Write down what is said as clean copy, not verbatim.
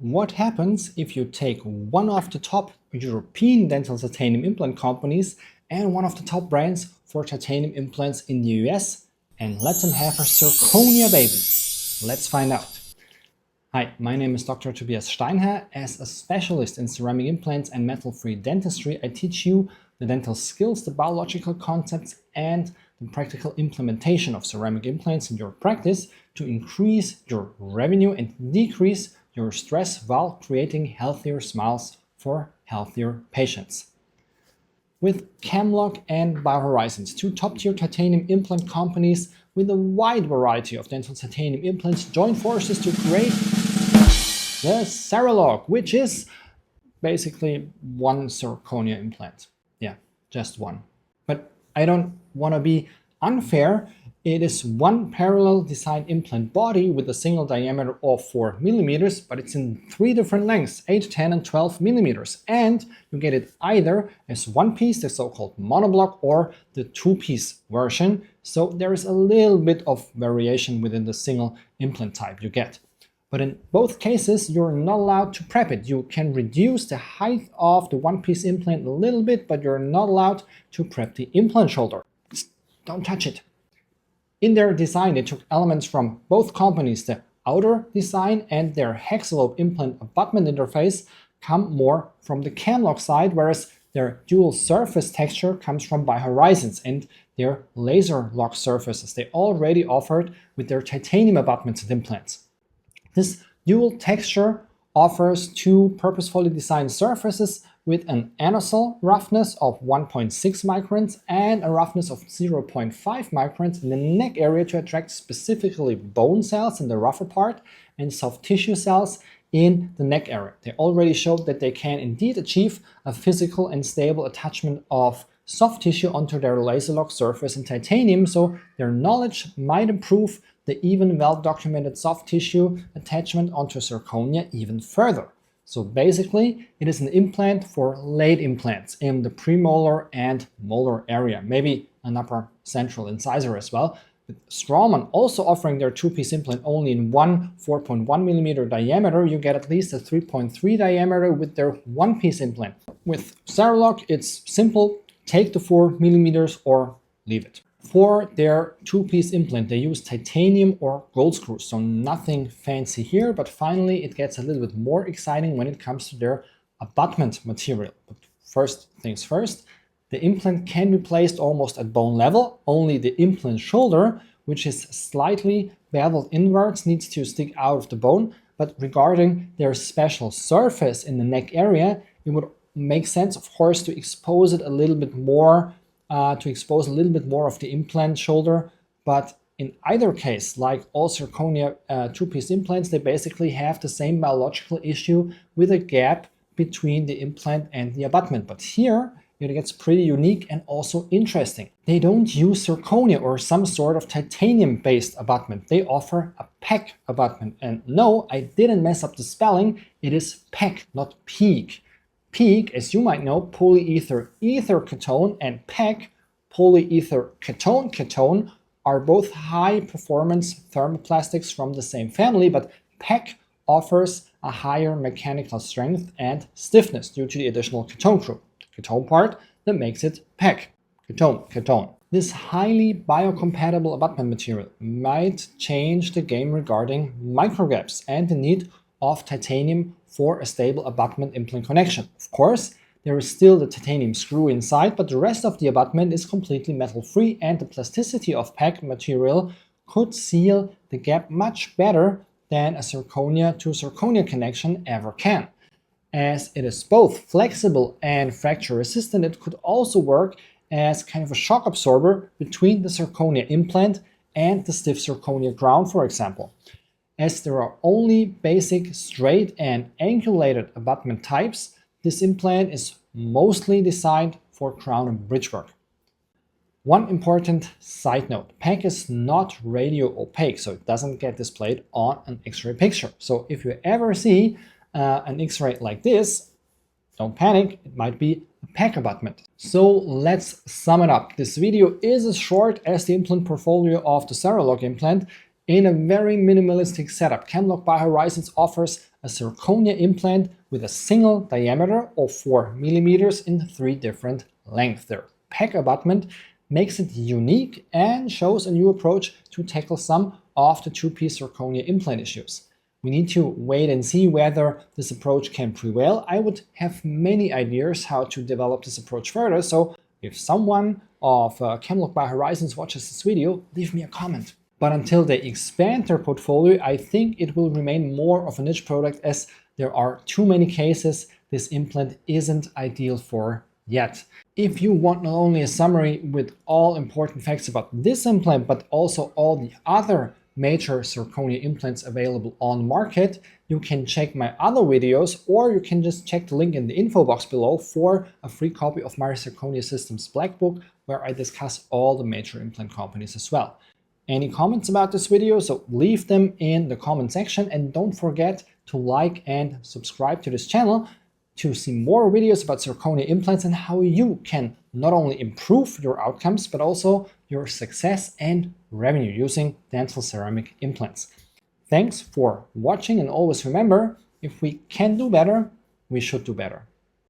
What happens if you take one of the top European dental titanium implant companies and one of the top brands for titanium implants in the US and let them have a Zirconia baby? Let's find out. Hi, my name is Dr. Tobias Steinherr. As a specialist in ceramic implants and metal-free dentistry, I teach you the dental skills, the biological concepts, and the practical implementation of ceramic implants in your practice to increase your revenue and decrease your stress while creating healthier smiles for healthier patients. With Camlog and BioHorizons, two top-tier titanium implant companies with a wide variety of dental titanium implants, join forces to create the Ceralog, which is basically one zirconia implant. Yeah, just one. But I don't want to be unfair. It is one parallel designed implant body with a single diameter of 4 millimeters, but it's in 3 different lengths, 8, 10, and 12 millimeters. And you get it either as one piece, the so-called monoblock, or the two-piece version. So there is a little bit of variation within the single implant type you get. But in both cases, you're not allowed to prep it. You can reduce the height of the one-piece implant a little bit, but you're not allowed to prep the implant shoulder. Just don't touch it. In their design, they took elements from both companies. The outer design and their hexalobe implant abutment interface come more from the Camlog side, whereas their dual surface texture comes from BioHorizons and their laser lock surfaces they already offered with their titanium abutments and implants. This dual texture offers two purposefully designed surfaces with an anosal roughness of 1.6 microns and a roughness of 0.5 microns in the neck area to attract specifically bone cells in the rougher part and soft tissue cells in the neck area. They already showed that they can indeed achieve a physical and stable attachment of soft tissue onto their laser lock surface in titanium, so their knowledge might improve the even well-documented soft tissue attachment onto zirconia even further. So basically, it is an implant for late implants in the premolar and molar area, maybe an upper central incisor as well. With Straumann also offering their two-piece implant only in one 4.1 millimeter diameter, you get at least a 3.3 diameter with their one-piece implant. With Ceralog, it's simple. Take the 4 millimeters or leave it. For their two-piece implant, they use titanium or gold screws, so nothing fancy here, but finally it gets a little bit more exciting when it comes to their abutment material. But first things first, the implant can be placed almost at bone level. Only the implant shoulder, which is slightly beveled inwards, needs to stick out of the bone. But regarding their special surface in the neck area, it would make sense, of course, to expose it a little bit more, of the implant shoulder. But in either case, like all zirconia two-piece implants, they basically have the same biological issue with a gap between the implant and the abutment. But here, it gets pretty unique and also interesting. They don't use zirconia or some sort of titanium-based abutment. They offer a PEKK abutment. And no, I didn't mess up the spelling. It is PEKK, not PEKK. PEKK, as you might know, polyether ether ketone, and PEKK, polyether ketone ketone, are both high-performance thermoplastics from the same family, but PEKK offers a higher mechanical strength and stiffness due to the additional ketone group, the ketone part that makes it PEKK, ketone. This highly biocompatible abutment material might change the game regarding microgaps and the need of titanium for a stable abutment implant connection. Of course, there is still the titanium screw inside, but the rest of the abutment is completely metal-free, and the plasticity of PEKK material could seal the gap much better than a zirconia to zirconia connection ever can. As it is both flexible and fracture resistant, it could also work as kind of a shock absorber between the zirconia implant and the stiff zirconia crown, for example. As there are only basic straight and angulated abutment types, this implant is mostly designed for crown and bridge work. One important side note, PEKK is not radio opaque, so it doesn't get displayed on an X-ray picture. So if you ever see an X-ray like this, don't panic, it might be a PEKK abutment. So let's sum it up. This video is as short as the implant portfolio of the Ceralog implant. In a very minimalistic setup, Camlog BioHorizons offers a zirconia implant with a single diameter of 4 mm in 3 different lengths. Their PEKK abutment makes it unique and shows a new approach to tackle some of the two-piece zirconia implant issues. We need to wait and see whether this approach can prevail. I would have many ideas how to develop this approach further, so if someone of Camlog BioHorizons watches this video, leave me a comment. But until they expand their portfolio, I think it will remain more of a niche product, as there are too many cases this implant isn't ideal for yet. If you want not only a summary with all important facts about this implant, but also all the other major zirconia implants available on the market, you can check my other videos, or you can just check the link in the info box below for a free copy of my Zirconia Systems Black Book, where I discuss all the major implant companies as well. Any comments about this video, so leave them in the comment section, and don't forget to like and subscribe to this channel to see more videos about zirconia implants and how you can not only improve your outcomes but also your success and revenue using dental ceramic implants. Thanks for watching, and always remember, if we can do better, we should do better.